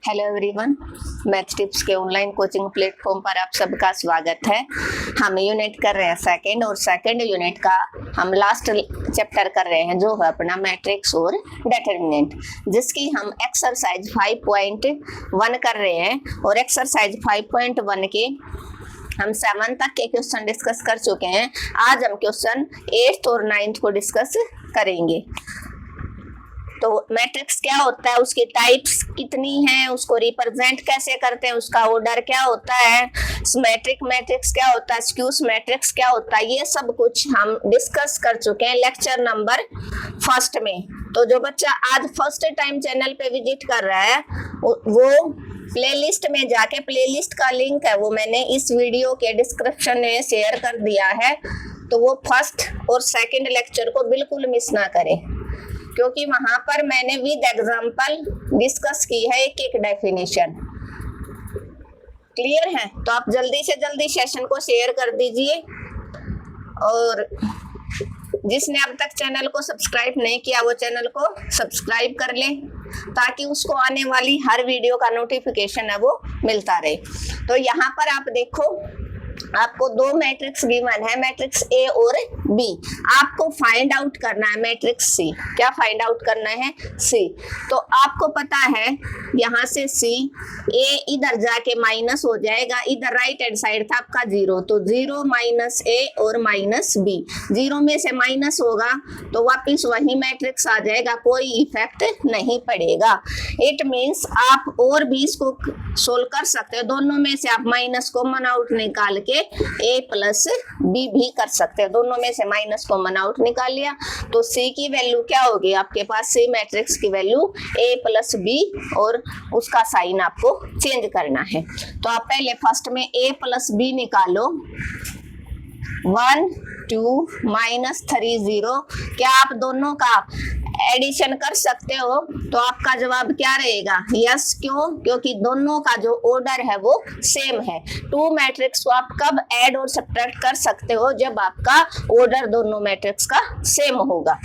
Hello everyone, math tips के online coaching platform पर आप सबका स्वागत है। हम यूनिट कर रहे हैं सेकंड, और सेकंड यूनिट का हम लास्ट चैप्टर कर रहे हैं जो है अपना मैट्रिक्स और डिटरमिनेंट, जिसकी हम एक्सरसाइज 5.1 कर रहे हैं। और एक्सरसाइज 5.1 के हम 7 तक के क्वेश्चन डिस्कस कर चुके हैं। आज हम क्वेश्चन 8th और 9th को डिस्कस करेंगे। तो मैट्रिक्स क्या होता है, उसकी टाइप्स कितनी हैं, उसको रिप्रेजेंट कैसे करते हैं, उसका ऑर्डर क्या होता है, सिमेट्रिक मैट्रिक्स क्या होता है, स्क्यूज मैट्रिक्स क्या होता है, ये सब कुछ हम डिस्कस कर चुके हैं लेक्चर नंबर 1 में। तो जो बच्चा आज फर्स्ट टाइम चैनल पे विजिट कर रहा है वो प्लेलिस्ट में जाके, प्लेलिस्ट का लिंक है वो मैंने इस वीडियो के डिस्क्रिप्शन में शेयर कर दिया है, तो वो फर्स्ट और सेकंड लेक्चर को बिल्कुल मिस ना करें, क्योंकि वहां पर मैंने विद एग्जांपल डिस्कस की है एक एक डेफिनेशन। क्लियर है? तो आप जल्दी से जल्दी सेशन को शेयर कर दीजिए, और जिसने अब तक चैनल को सब्सक्राइब नहीं किया वो चैनल को सब्सक्राइब कर ले, ताकि उसको आने वाली हर वीडियो का नोटिफिकेशन है वो मिलता रहे। तो यहाँ पर आप देखो, आपको दो मैट्रिक्स गिवन है, मैट्रिक्स ए और बी। आपको फाइंड आउट करना है मैट्रिक्स सी। क्या फाइंड आउट करना है? सी। तो आपको पता है यहाँ से सी, ए इधर जाके माइनस हो जाएगा, इधर राइट हैंड साइड था आपका 0, तो 0 माइनस ए और माइनस बी। 0 में से माइनस होगा तो वापिस वही मैट्रिक्स आ जाएगा, कोई इफेक्ट नहीं पड़ेगा। इट मीन्स आप और भी इसको सोल्व कर सकते हो, दोनों में से आप माइनस कॉमन आउट निकाल के a प्लस बी भी कर सकते हैं। दोनों में से माइनस कॉमन आउट निकाल लिया तो c की वैल्यू क्या होगी आपके पास? c मैट्रिक्स की वैल्यू a प्लस बी, और उसका साइन आपको चेंज करना है। तो आप पहले फर्स्ट में a प्लस बी निकालो। 1 2 माइनस 3 0। क्या आप दोनों का एडिशन कर सकते हो? तो आपका जवाब क्या रहेगा? यस। क्यों? क्योंकि दोनों का जो ऑर्डर है वो सेम है। 2 मैट्रिक्स को आप कब ऐड और सब्ट्रैक्ट कर सकते हो? जब आपका ऑर्डर दोनों मैट्रिक्स का सेम होगा।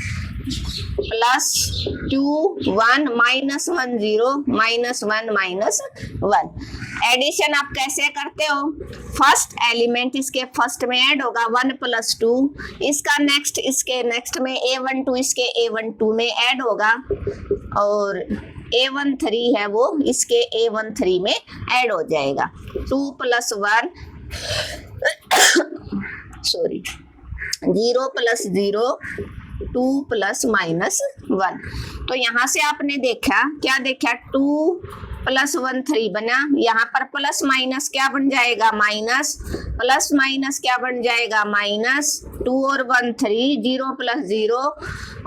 Plus 2 1 minus 1 0 minus 1 minus 1। Addition आप कैसे करते हो? फर्स्ट एलिमेंट इसके फर्स्ट में ऐड होगा 1 प्लस 2, इसका नेक्स्ट इसके नेक्स्ट में a12 इसके a12 में ऐड होगा, और a13 है वो इसके a13 में ऐड हो जाएगा। 2 plus 1 sorry 0 plus 0 2 plus minus 1। तो यहाँ से आपने देखा, क्या देखा? 2 प्लस 1 3 बना। यहाँ पर प्लस माइनस क्या बन जाएगा? माइनस। प्लस माइनस क्या बन जाएगा? माइनस। 2 और 1 3, 0 प्लस 0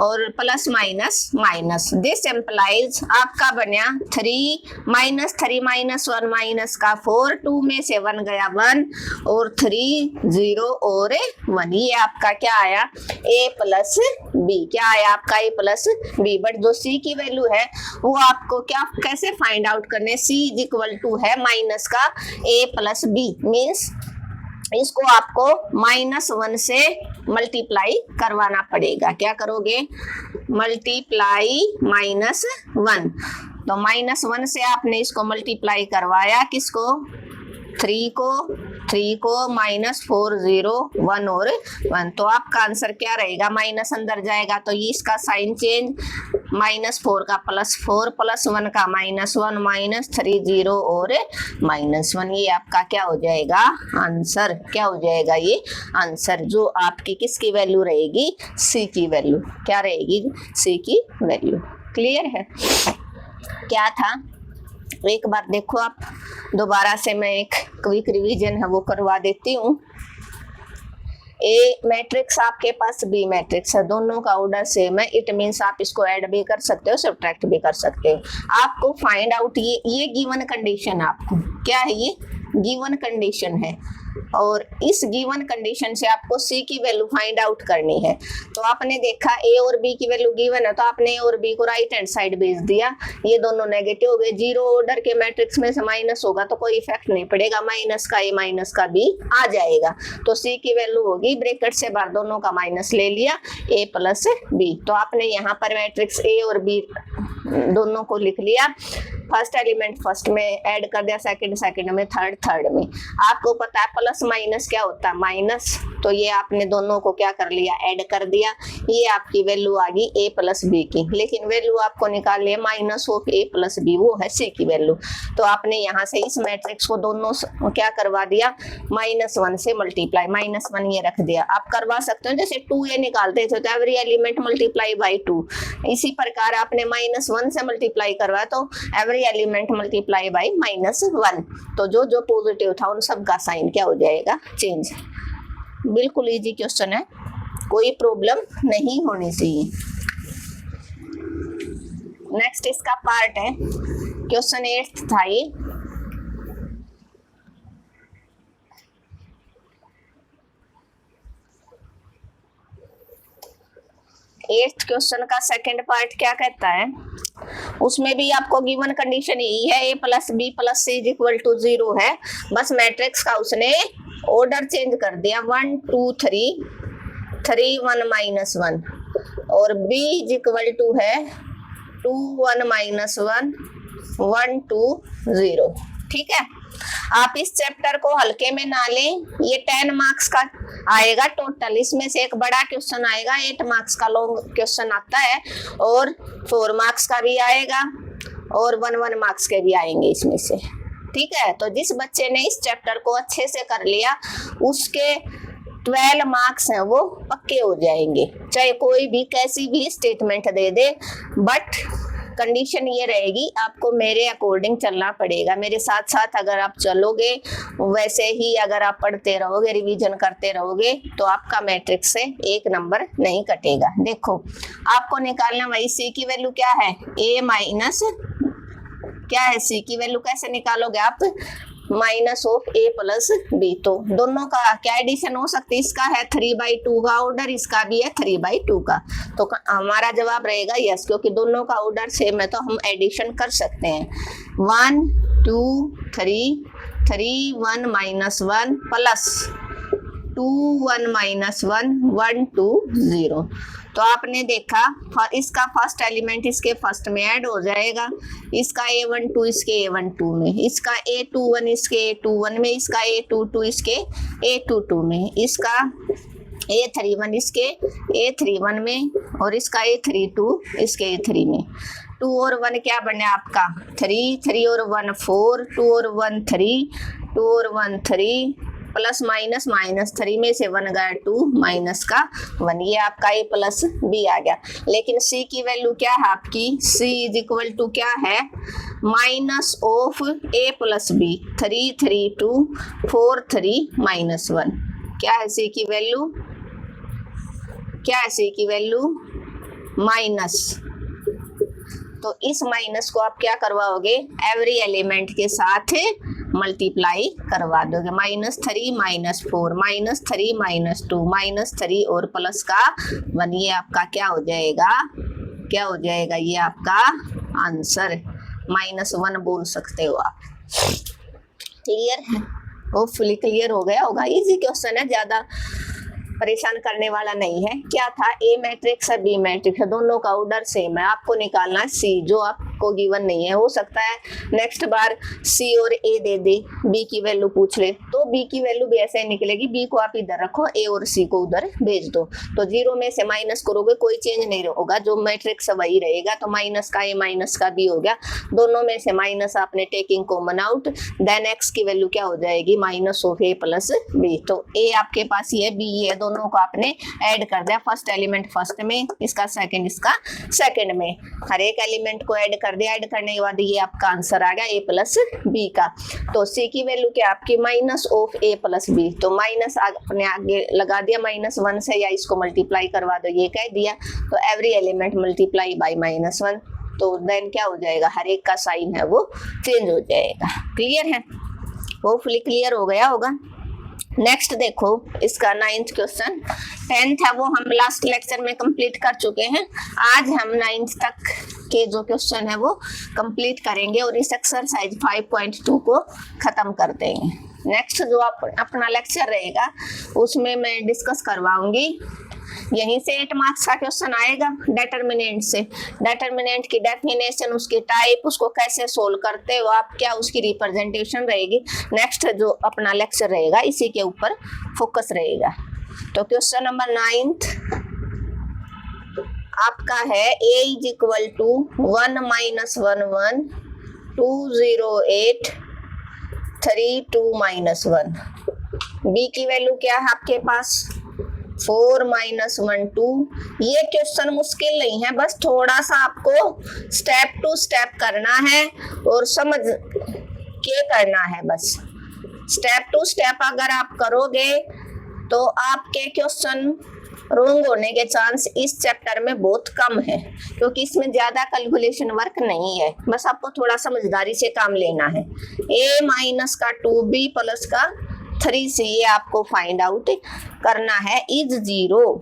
और plus minus minus. This implies आपका बना 3 माइनस 3 माइनस 1 माइनस का 4, 2 में से 1 गया 1 और 3 0 और 1। ये आपका क्या आया? a plus B. क्या आया आपका? a plus B. बट जो c की वैल्यू है वो आपको क्या कैसे फाइंड आउट करने? c इज इक्वल टू है माइनस का a प्लस बी, मीन्स इसको आपको -1 से मल्टीप्लाई करवाना पड़ेगा। क्या करोगे? मल्टीप्लाई -1। तो -1 से आपने इसको मल्टीप्लाई करवाया, किसको? 3 को -4 0 1 और 1। तो आपका आंसर क्या रहेगा? माइनस अंदर जाएगा तो ये इसका साइन चेंज, -4 का +4 प्लस 1 का -1 माइनस 3 0 और -1। ये आपका क्या हो जाएगा? आंसर। क्या हो जाएगा ये? आंसर। जो आपकी किसकी वैल्यू रहेगी? सी की वैल्यू। क्या रहेगी? सी की वैल्यू। क्लियर है? क्या था? एक बार देखो आप, दोबारा से मैं एक क्विक रिवीजन है वो करवा देती हूँ। ए मैट्रिक्स आपके पास बी मैट्रिक्स है, दोनों का ऑर्डर सेम है। इट मीन्स आप इसको ऐड भी कर सकते हो, सब्ट्रैक्ट भी कर सकते हो। आपको फाइंड आउट, ये गिवन कंडीशन, आपको क्या है? ये गिवन कंडीशन है, और इस गिवन कंडीशन से आपको सी की वैल्यू फाइंड आउट करनी है। तो आपने देखा ए और बी की वैल्यू गिवन है, तो आपने ए और बी को राइट हैंड साइड भेज दिया। ये दोनों नेगेटिव हो गए। 0 ऑर्डर के मैट्रिक्स में से माइनस होगा तो कोई इफेक्ट नहीं पड़ेगा, माइनस का ए माइनस का बी आ जाएगा। तो सी की वैल्यू होगी, ब्रैकेट से बाहर दोनों का माइनस ले लिया, ए प्लस बी। तो आपने यहाँ पर मैट्रिक्स ए और बी दोनों को लिख लिया, फर्स्ट एलिमेंट फर्स्ट में ऐड कर दिया, सेकंड सेकंड में, थर्ड थर्ड में। आपको पता है प्लस माइनस क्या होता है, माइनस, तो ये आपने दोनों को क्या कर लिया, ऐड कर दिया। ये आपकी वैल्यू आ गई a प्लस बी की, लेकिन वैल्यू आपको निकालनी है minus of a plus B, वो है c की वैल्यू। तो आपने यहाँ से इस मैट्रिक्स को दोनों क्या करवा दिया, -1 से मल्टीप्लाई, -1 ये रख दिया। आप करवा सकते हो जैसे 2a निकालते थे तो एवरी एलिमेंट मल्टीप्लाई बाई 2, इसी प्रकार आपने -1 से मल्टीप्लाई करवा तो एवरी एलिमेंट मल्टीप्लाई बाई -1। तो जो जो पॉजिटिव था उन सब का साइन क्या हो जाएगा, चेंज। बिल्कुल इजी क्वेश्चन है, कोई प्रॉब्लम नहीं होनी चाहिए। नेक्स्ट इसका पार्ट है, क्वेश्चन 8 था ये। एट्थ क्वेश्चन का सेकंड पार्ट क्या कहता है, उसमें भी आपको गिवन कंडीशन यही है, a plus B plus C is equal to 0 है। बस मैट्रिक्स का उसने ऑर्डर चेंज कर दिया, 1 2 3 3 1 -1, और b इज इक्वल टू है 2 1 -1 1 2 0। ठीक है, आप इस चैप्टर को हल्के में ना लें, ये 10 मार्क्स का आएगा टोटल, इसमें से एक बड़ा क्वेश्चन आएगा, 8 मार्क्स का लॉन्ग क्वेश्चन आता है, और 4 मार्क्स का भी आएगा, और 1 मार्क्स के भी आएंगे इसमें से। ठीक है, तो जिस बच्चे ने इस चैप्टर को अच्छे से कर लिया उसके 12 मार्क्स हैं वो पक्के हो जाएंगे, चाहे कोई भी कैसी भी statement they they. But condition ये रहेगी, आपको मेरे अकॉर्डिंग चलना पड़ेगा, मेरे साथ साथ अगर आप चलोगे, वैसे ही अगर आप पढ़ते रहोगे, रिवीजन करते रहोगे, तो आपका मैट्रिक्स से 1 नंबर नहीं कटेगा। देखो आपको निकालना, वही सी की वैल्यू क्या है, a माइनस क्या है, सी की वैल्यू कैसे निकालोगे आप, minus of a plus B. तो दोनों का क्या एडिशन हो सकती है, इसका है 3/2 का ऑर्डर, इसका भी है 3/2 का, तो हमारा जवाब रहेगा यस, क्योंकि दोनों का ऑर्डर सेम है तो हम एडिशन कर सकते हैं। 1 2 3 3 1 -1 प्लस 2 1 -1 1 2 0। तो आपने देखा इसका फर्स्ट एलिमेंट इसके फर्स्ट में ऐड हो जाएगा, इसका a12 इसके a12 में, इसका a21 इसके a21 में, इसका a22 इसके a22 में, इसका a31 इसके a31 में, और इसका a32 इसके a3 में। 2 और 1 क्या बने आपका 3, 3 और 1 4, 2 और 1 3, 2 और 1 3, प्लस माइनस -3 में से 1 गया 2, माइनस का 1, ये आपका a प्लस बी आ गया। लेकिन c की वैल्यू क्या है आपकी, c इज इक्वल टू क्या है, minus of a plus B, 3 3 2 4 3 -1। क्या है c की वैल्यू, क्या है c की वैल्यू, माइनस। तो इस माइनस को आप क्या करवाओगे, एवरी एलिमेंट के साथ मल्टीप्लाई करवा दोगे, -3 -4 -3 -2 -3 और प्लस का 1, ये आपका क्या हो जाएगा, क्या हो जाएगा, ये आपका आंसर, -1 बोल सकते हो आप। क्लियर है, होपफुली क्लियर हो गया होगा। इजी क्वेश्चन है, ज्यादा परेशान करने वाला नहीं है। क्या था, ए मैट्रिक्स है बी मैट्रिक्स है, दोनों का ऑर्डर सेम है, आपको निकालना है सी, जो आपको गिवन नहीं है। हो सकता है नेक्स्ट बार सी और ए दे दे, बी की वैल्यू पूछ ले, तो बी की वैल्यू भी ऐसे निकलेगी, बी को आप इधर रखो, ए और सी को उधर भेज दो, तो 0 में से माइनस करोगे कोई चेंज नहीं होगा, जो मैट्रिक्स वही रहेगा। तो माइनस का ए माइनस का बी हो गया, दोनों में से माइनस आपने taking common out, then X की वैल्यू क्या हो जाएगी, minus of A plus B. तो ए आपके पास ये बी है, दोनों को आपने ऐड कर दिया, फर्स्ट एलिमेंट फर्स्ट में, इसका सेकंड इसका सेकंड में, हर एक एलिमेंट को ऐड कर दिया। ऐड करने के बाद ये आपका आंसर आ गया ए प्लस बी का। तो सी की वैल्यू क्या आपकी, minus of A plus B, तो माइनस आपने आगे लगा दिया -1 से, या इसको मल्टीप्लाई करवा दो, ये कह दिया। तो एवरी एलिमेंट मल्टीप्लाई बाई -1, तो देन क्या हो जाएगा, हर एक का साइन है वो चेंज हो जाएगा। क्लियर है, होपफुली क्लियर हो गया होगा। नेक्स्ट देखो इसका 9th क्वेश्चन, 10th है वो हम लास्ट लेक्चर में कंप्लीट कर चुके हैं। आज हम 9th तक के जो क्वेश्चन है वो कंप्लीट करेंगे और इस एक्सरसाइज 5.2 को खत्म कर देंगे। नेक्स्ट जो अपना लेक्चर रहेगा उसमें मैं डिस्कस करवाऊंगी यहीं से 8 मार्क्स का क्वेश्चन आएगा डिटर्मिनेंट से। डिटर्मिनेंट की डेफिनेशन, उसकी टाइप, उसको कैसे सोल्व करते हो आप, क्या उसकी रिप्रेजेंटेशन रहेगी, नेक्स्ट जो अपना लेक्चर रहेगा इसी के ऊपर फोकस रहेगा। तो क्वेश्चन नंबर 9 आपका है a is equal to 1 minus 1 1 2 0 8 3 2 minus 1। b की वैल्यू क्या है आपके पास 4 माइनस 1 2। ये क्वेश्चन मुश्किल नहीं है, बस थोड़ा सा आपको स्टेप टू स्टेप करना है और समझ के करना है। बस स्टेप टू स्टेप अगर आप करोगे तो आपके क्वेश्चन रॉन्ग होने के चांस इस चैप्टर में बहुत कम है, क्योंकि इसमें ज्यादा कैलकुलेशन वर्क नहीं है। बस आपको थोड़ा समझदारी से काम लेना है। a माइनस का 2b प्लस का 3c ये आपको फाइंड आउट करना है। इज 0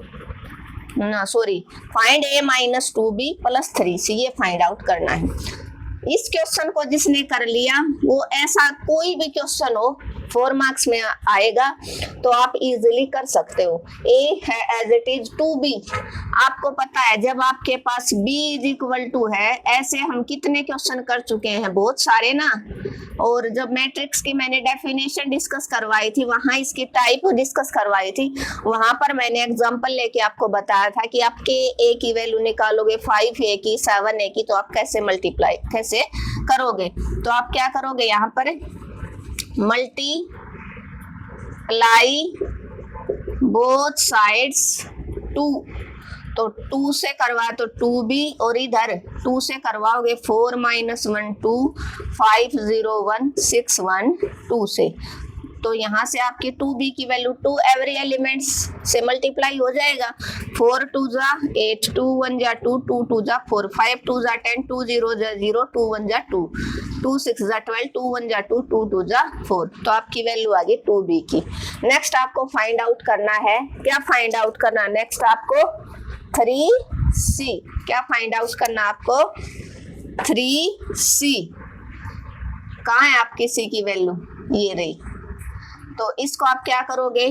ना sorry find a minus 2b plus 3c ये फाइंड आउट करना है। इस क्वेश्चन को जिसने कर लिया वो ऐसा कोई भी क्वेश्चन हो 4 मार्क्स में आएगा तो आप इजीली कर सकते हो। ए है एज इट इज 2b। आपको पता है जब आपके पास b इज इक्वल टू है, ऐसे हम कितने क्वेश्चन कर चुके हैं, बहुत सारे ना। और जब मैट्रिक्स की मैंने डेफिनेशन डिस्कस करवाई थी, वहां इसकी टाइप डिस्कस करवाई थी, वहां पर मैंने एग्जांपल लेके आपको बताया था कि आपके a की वैल्यू निकालोगे 5a की 7a की, तो आप कैसे मल्टीप्लाई कैसे करोगे। तो आप क्या करोगे, यहाँ पर मल्टीप्लाई बोथ साइड्स 2, तो 2 से करवा तो 2b और इधर 2 से करवाओगे 4 माइनस 1 2 5 0 1 6 1 2 से। तो यहाँ से आपकी 2b की वैल्यू 2 एवरी एलिमेंट्स से मल्टीप्लाई हो जाएगा। 4 2 जा 8 2 1 जा 2 2 2 जा 4 5 2 जा 10 2 0 जा 0 2 1 जा 2 2 6 जा 12 2 1 जा 2 2 2 जा 4। तो आपकी वैल्यू आ गई 2b की। नेक्स्ट आपको फाइंड आउट करना है, क्या फाइंड आउट करना, नेक्स्ट आपको 3c। क्या फाइंड आउट करना आपको 3c। कहाँ है आपकी c की वैल्यू, ये रही। तो इसको आप क्या करोगे,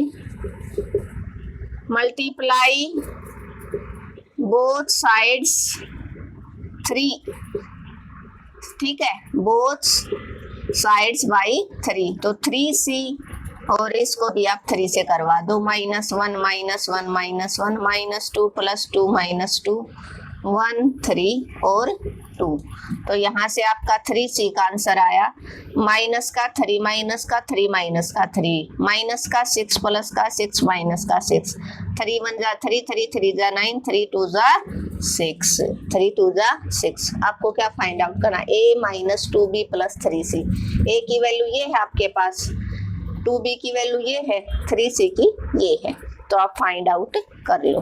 मल्टीप्लाई बोथ साइड्स 3, ठीक है, बोथ साइड्स बाई 3। तो 3c और इसको भी आप 3 से करवा दो। -1 -1 -1 -2 + 2 -2 1 3 और 2। तो यहाँ से आपका 3c का आंसर आया। माइनस का 3 माइनस का 3 माइनस का 3 माइनस का 6 प्लस का 6 माइनस का 6 3 1 जा 3 3 3 जा 9 3 2 जा 6 3 2 जा 6। आपको क्या फाइंड आउट करना, a minus 2b plus 3c। a की वैल्यू ये है आपके पास, 2b की वैल्यू ये है, 3c की ये है। तो आप फाइंड आउट कर लो,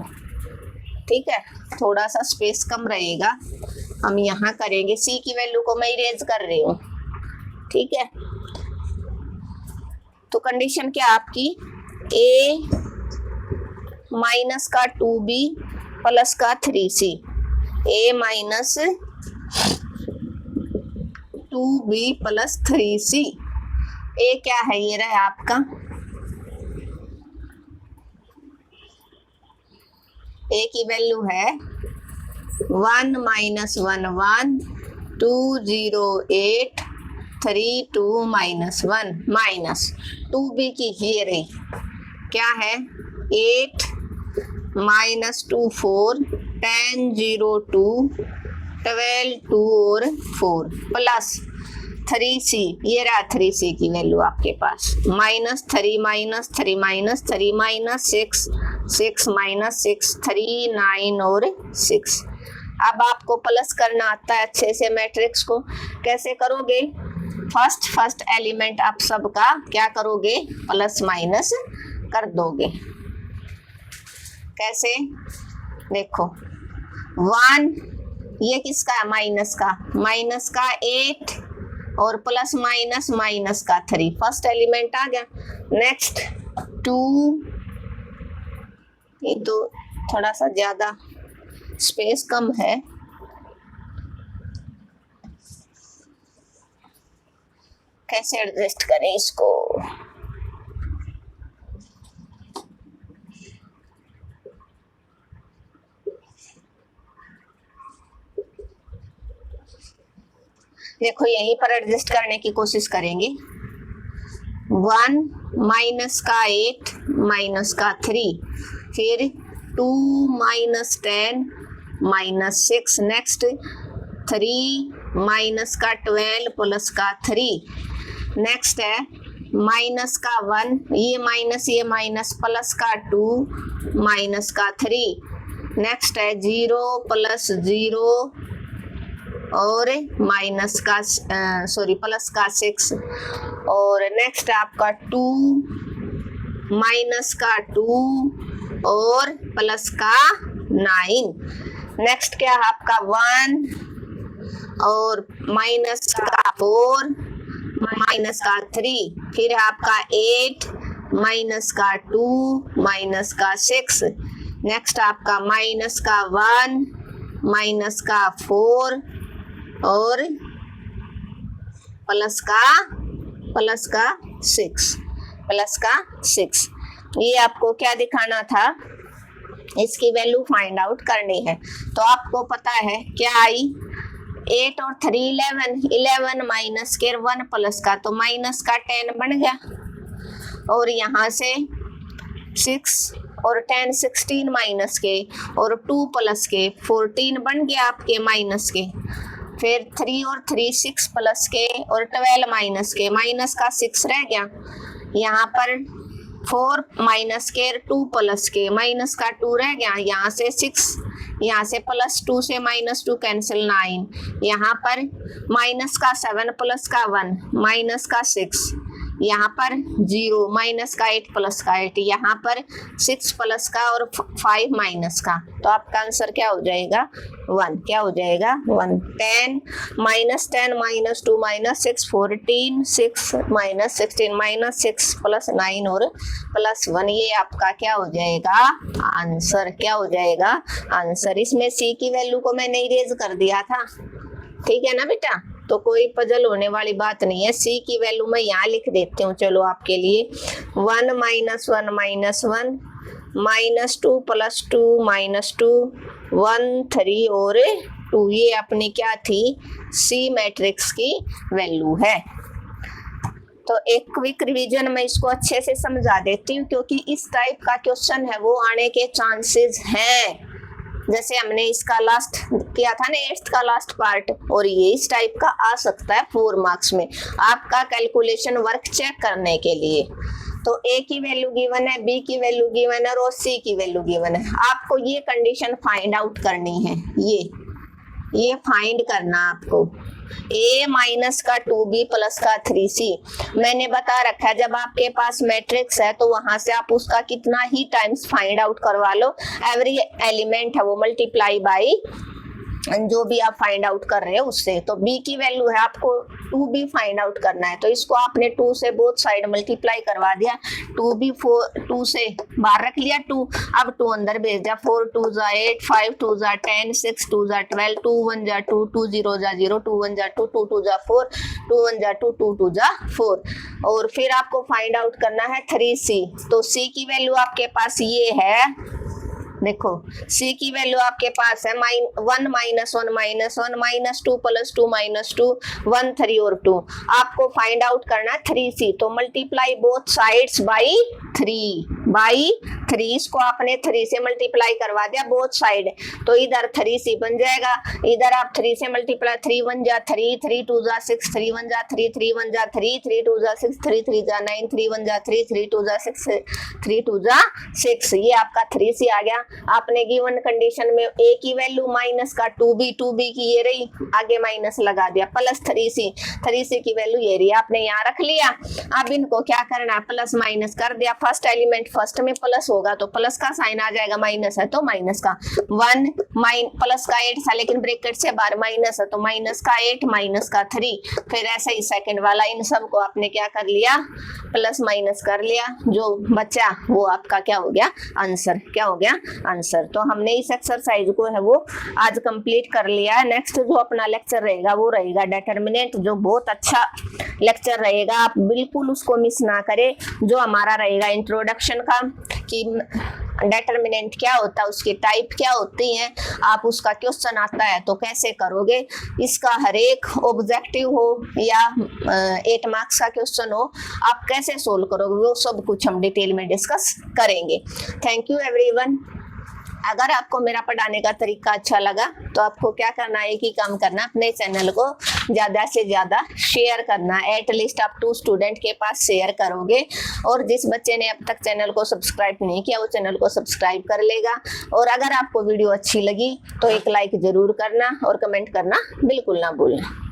ठीक है। थोड़ा सा स्पेस कम रहेगा, हम यहाँ करेंगे। c की वैल्यू को मैं इरेज कर रही हूँ, ठीक है। तो कंडीशन क्या आपकी, a माइनस का 2b प्लस का 3c, a minus 2b plus 3c। a क्या है, ये रहा आपका, a की वैल्यू है 1 माइनस 1 1 2 0 8 3 2 माइनस 1 माइनस 2b की ये रही, क्या है 8 माइनस 2 4 10 0 2 12 2 और 4 प्लस 3c, ये रहा 3c की वैल्यू आपके पास, -3 माइनस 3 माइनस 3 माइनस 6 6 माइनस 6 3 9 और 6। अब आपको प्लस करना आता है अच्छे से मैट्रिक्स को, कैसे करोगे, फर्स्ट एलिमेंट आप सबका क्या करोगे, प्लस माइनस कर दोगे। कैसे, देखो 1 ये किसका है, माइनस का 8 और प्लस माइनस माइनस का 3, फर्स्ट एलिमेंट आ गया। नेक्स्ट 2, ये तो थोड़ा सा ज्यादा स्पेस कम है, कैसे एडजस्ट करें इसको, देखो यहीं पर एडजस्ट करने की कोशिश करेंगे। 1 माइनस का 8 माइनस का 3, फिर 2 माइनस 10 माइनस 6, नेक्स्ट 3 माइनस का 12 प्लस का 3, नेक्स्ट है माइनस का 1, ये माइनस प्लस का 2 माइनस का 3, नेक्स्ट है 0 प्लस 0 और माइनस का प्लस का 6, और नेक्स्ट आपका 2 माइनस का 2 और प्लस का 9, नेक्स्ट क्या है आपका 1 और माइनस का 4 माइनस का 3, फिर है आपका 8 माइनस का 2 माइनस का 6, नेक्स्ट आपका माइनस का 1 माइनस का 4 और प्लस का 6। ये आपको क्या दिखाना था, इसकी वैल्यू फाइंड आउट करनी है। तो आपको पता है क्या आई, 8 और 3 11 माइनस के 1 प्लस का, तो माइनस का 10 बन गया, और यहाँ से 6 और 10 16 माइनस के, और 2 प्लस के 14 बन गया आपके माइनस के, फिर 3 और 3 6 प्लस के और 12 माइनस के, माइनस का 6 रह गया, यहाँ पर 4 माइनस के 2 प्लस के, माइनस का 2 रह गया, यहाँ से 6, यहाँ से प्लस 2 से माइनस 2 कैंसिल 9, यहाँ पर माइनस का 7 प्लस का 1 माइनस का 6, यहाँ पर 0 माइनस का 8 प्लस का 8, यहाँ पर 6 प्लस का और 5 माइनस का, तो आपका आंसर क्या हो जाएगा 1, क्या हो जाएगा 1। 10 minus 10 minus 2 minus 6 14, 6 minus 16 minus 6 plus 9 और प्लस 1, ये आपका क्या हो जाएगा आंसर, क्या हो जाएगा आंसर। इसमें सी की वैल्यू को मैंने इरेज कर दिया था, ठीक है ना बेटा, तो कोई पजल होने वाली बात नहीं है। सी की वैल्यू मैं यहाँ लिख देती हूँ, चलो आपके लिए 1 minus 1 minus 1 minus 2 plus 2 minus 2 1 3 और 2, ये अपनी क्या थी सी मैट्रिक्स की वैल्यू है। तो एक क्विक रिवीजन में इसको अच्छे से समझा देती हूँ, क्योंकि इस टाइप का क्वेश्चन है वो आने के चांसेस हैं। जैसे हमने इसका लास्ट किया था ना 8th का लास्ट पार्ट, और ये इस टाइप का आ सकता है 4 मार्क्स में, आपका कैलकुलेशन वर्क चेक करने के लिए। तो ए की वैल्यू गिवन है, बी की वैल्यू गिवन है और सी की वैल्यू गिवन है। आपको ये कंडीशन फाइंड आउट करनी है, ये फाइंड करना आपको। a माइनस का 2b प्लस का 3c, मैंने बता रखा है जब आपके पास मैट्रिक्स है तो वहां से आप उसका कितना ही टाइम्स फाइंड आउट करवा लो, एवरी एलिमेंट है वो मल्टीप्लाई बाई जो भी आप फाइंड आउट कर रहे हो उससे। तो b की वैल्यू है आपको 2b फाइंड आउट करना है, तो इसको आपने 2 से बोथ साइड मल्टीप्लाई करवा दिया, 2b 2 से बाहर रख लिया 2, अब 2 अंदर भेज दिया, 4 2 जा 8 5 2 जा 10 6 2 जा 12 2 1 जा 2 2 0 जा 0 2 1 जा 2 2 2 जा 4 2 1 जा 2 2 2 जा 4, और फिर आपको फाइंड आउट करना है 3c। तो c की वैल्यू आपके पास ये है, देखो c की वैल्यू आपके पास है 1 minus 1 minus 1 minus 2 plus 2 minus 2 1 3 और 2, आपको फाइंड आउट करना है 3c। तो मल्टीप्लाई बोथ साइड्स बाई 3, इसको आपने 3 से मल्टीप्लाई करवा दिया बोथ साइड, तो इधर 3c बन जाएगा, इधर आप 3 से मल्टीप्लाई 3 1 जा 3 3 2 जा 6 3 1 जा 3 3 1 जा 3 3 2 जा 6 3 3 जा 9 3 1 जा 3 3 2 जा 6 3 2 जा 6, ये आपका 3c आ गया। आपने गिवन कंडीशन में a की वैल्यू माइनस का 2b की ये रही, आगे माइनस लगा दिया, प्लस 3c की वैल्यू ये रही, आपने यहाँ रख लिया। अब इनको क्या करना है, प्लस माइनस कर दिया, फर्स्ट एलिमेंट फर्स्ट में प्लस होगा तो प्लस का साइन आ जाएगा, माइनस है तो माइनस का 1 प्लस का 8 था लेकिन ब्रैकेट से बाहर माइनस है तो माइनस का 8 माइनस का 3, फिर ऐसा ही सेकंड वाला, इन सब को आपने क्या कर लिया प्लस माइनस कर लिया, जो बचा वो आपका क्या हो गया आंसर, क्या हो गया आंसर। तो हमने इस एक्सरसाइज को है वो आज कंप्लीट कर लिया है। नेक्स्ट जो अपना लेक्चर रहेगा वो रहेगा डिटर्मिनेंट, जो बहुत अच्छा लेक्चर रहेगा, आप बिल्कुल उसको मिस ना करें। जो हमारा रहेगा इंट्रोडक्शन का कि डिटर्मिनेंट क्या होता है, उसकी टाइप क्या होती है, आप उसका क्वेश्चन आता है तो कैसे करोगे, इसका हर एक ऑब्जेक्टिव हो या 8 मार्क्स का क्वेश्चन हो, आप कैसे सोल्व करोगे, वो सब कुछ हम डिटेल में डिस्कस करेंगे। Thank you everyone. अगर आपको मेरा पढ़ाने का तरीका अच्छा लगा तो आपको क्या करना है, एक ही काम करना, अपने चैनल को ज़्यादा से ज़्यादा शेयर करना। एटलीस्ट आप 2 स्टूडेंट के पास शेयर करोगे, और जिस बच्चे ने अब तक चैनल को सब्सक्राइब नहीं किया वो चैनल को सब्सक्राइब कर लेगा। और अगर आपको वीडियो अच्छी लगी तो एक लाइक ज़रूर करना और कमेंट करना बिल्कुल ना भूलना।